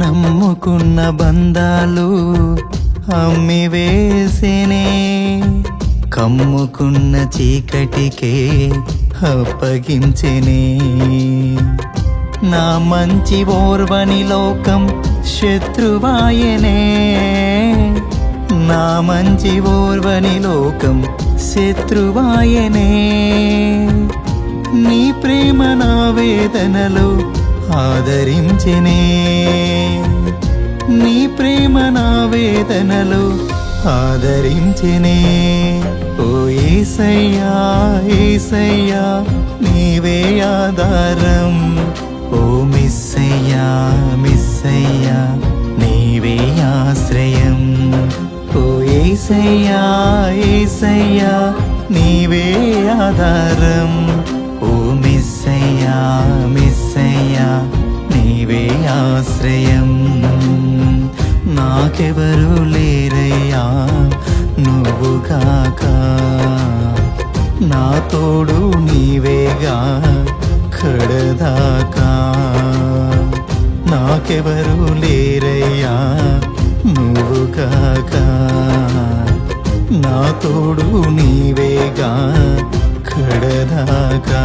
నమ్ముకున్న బంధాలు అమ్మివేసేనే, కమ్ముకున్న చీకటికే అప్పగించెనే. నా మంచి ఓర్వని లోకం శత్రువాయనే, నా మంచి ఓర్వని లోకం శత్రువాయనే. నీ ప్రేమ నా వేదనలో ఆదరించెనే, నీ ప్రేమ నా వేదనలో ఆదరించెనే. ఓ యేసయ్యా యేసయ్యా నీవే ఆధారం, ఓ మిస్సయ్యా మిస్సయ్యా నీవే ఆశ్రయం. ఓ యేసయ్యా యేసయ్యా నీవే ఆధారం, ఓ మిస్సయ్యా మిస్సయ్యా నీవే ఆశ్రయం. నాకెవరు లేరయ్యా నువ్వుగాక, నా తోడు నీవేగా కడదాకా. నాకెవరు లేరయ్యా నువ్వుగాక, నా తోడు నీవేగా కడదాకా.